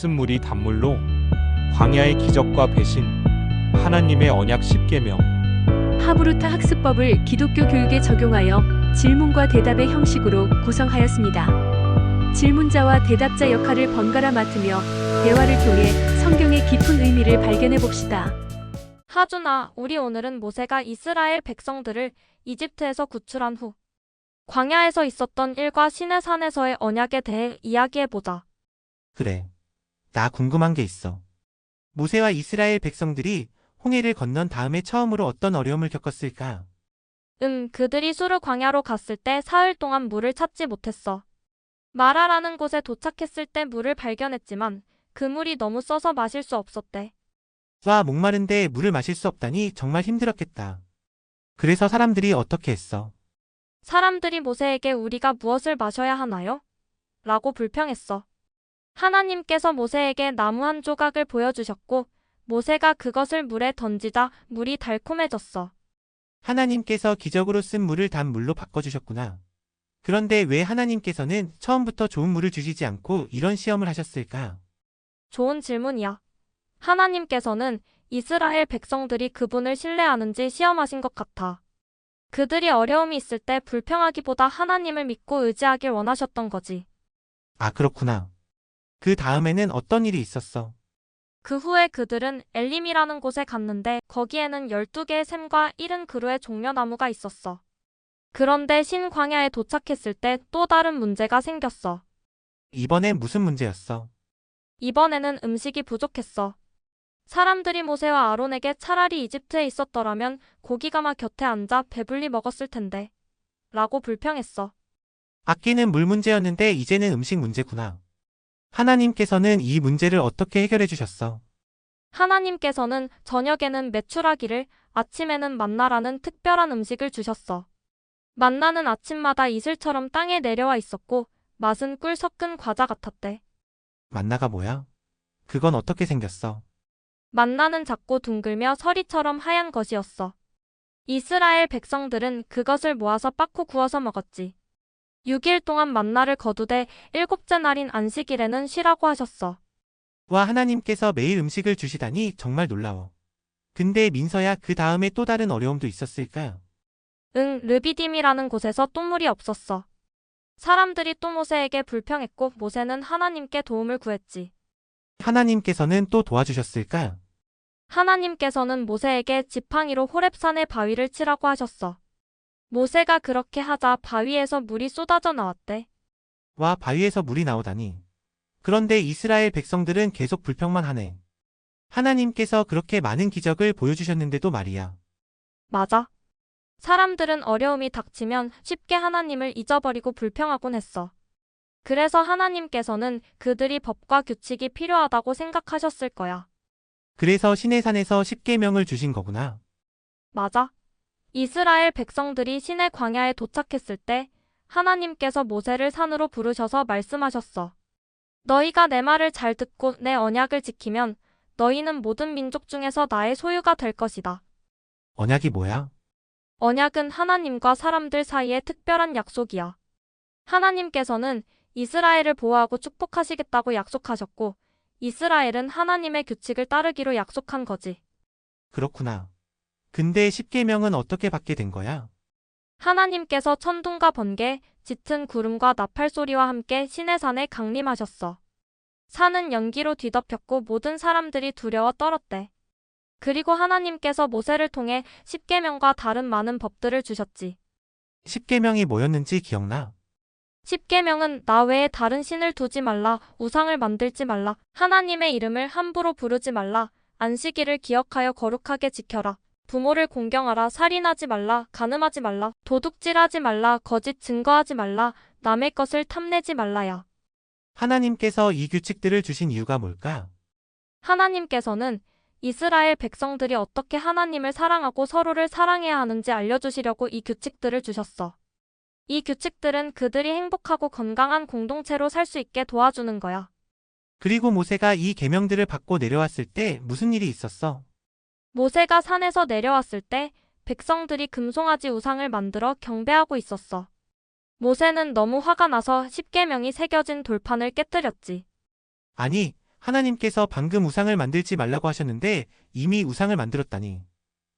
쓴 물이 단물로 광야의 기적과 배신, 하나님의 언약 10계명. 하브루타 학습법을 기독교 교육에 적용하여 질문과 대답의 형식으로 구성하였습니다. 질문자와 대답자 역할을 번갈아 맡으며 대화를 통해 성경의 깊은 의미를 발견해 봅시다. 하준아, 우리 오늘은 모세가 이스라엘 백성들을 이집트에서 구출한 후 광야에서 있었던 일과 시내산에서의 언약에 대해 이야기해보자. 그래. 나 궁금한 게 있어. 모세와 이스라엘 백성들이 홍해를 건넌 다음에 처음으로 어떤 어려움을 겪었을까? 그들이 수르 광야로 갔을 때 사흘 동안 물을 찾지 못했어. 마라라는 곳에 도착했을 때 물을 발견했지만 그 물이 너무 써서 마실 수 없었대. 와, 목마른데 물을 마실 수 없다니 정말 힘들었겠다. 그래서 사람들이 어떻게 했어? 사람들이 모세에게 우리가 무엇을 마셔야 하나요? 라고 불평했어. 하나님께서 모세에게 나무 한 조각을 보여주셨고 모세가 그것을 물에 던지자 물이 달콤해졌어. 하나님께서 기적으로 쓴 물을 단 물로 바꿔주셨구나. 그런데 왜 하나님께서는 처음부터 좋은 물을 주시지 않고 이런 시험을 하셨을까? 좋은 질문이야. 하나님께서는 이스라엘 백성들이 그분을 신뢰하는지 시험하신 것 같아. 그들이 어려움이 있을 때 불평하기보다 하나님을 믿고 의지하길 원하셨던 거지. 아, 그렇구나. 그 다음에는 어떤 일이 있었어? 그 후에 그들은 엘림이라는 곳에 갔는데 거기에는 12개의 샘과 70그루의 종려나무가 있었어. 그런데 신광야에 도착했을 때 또 다른 문제가 생겼어. 이번엔 무슨 문제였어? 이번에는 음식이 부족했어. 사람들이 모세와 아론에게 차라리 이집트에 있었더라면 고기가마 곁에 앉아 배불리 먹었을 텐데 라고 불평했어. 아끼는 물 문제였는데 이제는 음식 문제구나. 하나님께서는 이 문제를 어떻게 해결해 주셨어? 하나님께서는 저녁에는 메추라기를, 아침에는 만나라는 특별한 음식을 주셨어. 만나는 아침마다 이슬처럼 땅에 내려와 있었고 맛은 꿀 섞은 과자 같았대. 만나가 뭐야? 그건 어떻게 생겼어? 만나는 작고 둥글며 서리처럼 하얀 것이었어. 이스라엘 백성들은 그것을 모아서 빻고 구워서 먹었지. 6일 동안 만나를 거두되 7째 날인 안식일에는 쉬라고 하셨어. 와, 하나님께서 매일 음식을 주시다니 정말 놀라워. 근데 민서야, 그 다음에 또 다른 어려움도 있었을까? 르비딤이라는 곳에서 또 물이 없었어. 사람들이 또 모세에게 불평했고 모세는 하나님께 도움을 구했지. 하나님께서는 또 도와주셨을까? 하나님께서는 모세에게 지팡이로 호렙산의 바위를 치라고 하셨어. 모세가 그렇게 하자 바위에서 물이 쏟아져 나왔대. 와, 바위에서 물이 나오다니. 그런데 이스라엘 백성들은 계속 불평만 하네. 하나님께서 그렇게 많은 기적을 보여주셨는데도 말이야. 맞아. 사람들은 어려움이 닥치면 쉽게 하나님을 잊어버리고 불평하곤 했어. 그래서 하나님께서는 그들이 법과 규칙이 필요하다고 생각하셨을 거야. 그래서 시내산에서 십계명을 주신 거구나. 맞아. 이스라엘 백성들이 시내 광야에 도착했을 때 하나님께서 모세를 산으로 부르셔서 말씀하셨어. 너희가 내 말을 잘 듣고 내 언약을 지키면 너희는 모든 민족 중에서 나의 소유가 될 것이다. 언약이 뭐야? 언약은 하나님과 사람들 사이의 특별한 약속이야. 하나님께서는 이스라엘을 보호하고 축복하시겠다고 약속하셨고 이스라엘은 하나님의 규칙을 따르기로 약속한 거지. 그렇구나. 근데 십계명은 어떻게 받게 된 거야? 하나님께서 천둥과 번개, 짙은 구름과 나팔 소리와 함께 시내산에 강림하셨어. 산은 연기로 뒤덮였고 모든 사람들이 두려워 떨었대. 그리고 하나님께서 모세를 통해 십계명과 다른 많은 법들을 주셨지. 십계명이 뭐였는지 기억나? 십계명은 나 외에 다른 신을 두지 말라, 우상을 만들지 말라, 하나님의 이름을 함부로 부르지 말라, 안식일을 기억하여 거룩하게 지켜라, 부모를 공경하라, 살인하지 말라, 간음하지 말라, 도둑질하지 말라, 거짓 증거하지 말라, 남의 것을 탐내지 말라야. 하나님께서 이 규칙들을 주신 이유가 뭘까? 하나님께서는 이스라엘 백성들이 어떻게 하나님을 사랑하고 서로를 사랑해야 하는지 알려주시려고 이 규칙들을 주셨어. 이 규칙들은 그들이 행복하고 건강한 공동체로 살 수 있게 도와주는 거야. 그리고 모세가 이 계명들을 받고 내려왔을 때 무슨 일이 있었어? 모세가 산에서 내려왔을 때 백성들이 금송아지 우상을 만들어 경배하고 있었어. 모세는 너무 화가 나서 십계명이 새겨진 돌판을 깨뜨렸지. 아니, 하나님께서 방금 우상을 만들지 말라고 하셨는데 이미 우상을 만들었다니.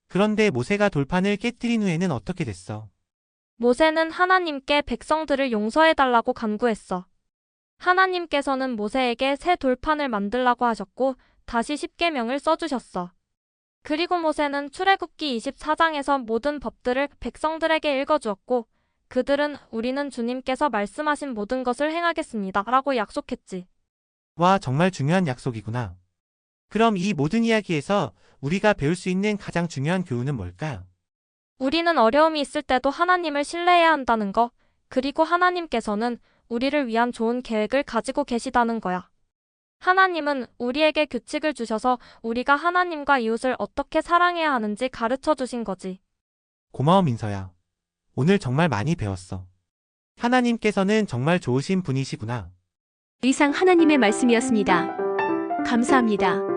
그런데 모세가 돌판을 깨뜨린 후에는 어떻게 됐어? 모세는 하나님께 백성들을 용서해달라고 간구했어. 하나님께서는 모세에게 새 돌판을 만들라고 하셨고 다시 십계명을 써주셨어. 그리고 모세는 출애굽기 24장에서 모든 법들을 백성들에게 읽어주었고 그들은 우리는 주님께서 말씀하신 모든 것을 행하겠습니다 라고 약속했지. 와, 정말 중요한 약속이구나. 그럼 이 모든 이야기에서 우리가 배울 수 있는 가장 중요한 교훈은 뭘까? 우리는 어려움이 있을 때도 하나님을 신뢰해야 한다는 거, 그리고 하나님께서는 우리를 위한 좋은 계획을 가지고 계시다는 거야. 하나님은 우리에게 규칙을 주셔서 우리가 하나님과 이웃을 어떻게 사랑해야 하는지 가르쳐 주신 거지. 고마워, 민서야. 오늘 정말 많이 배웠어. 하나님께서는 정말 좋으신 분이시구나. 이상 하나님의 말씀이었습니다. 감사합니다.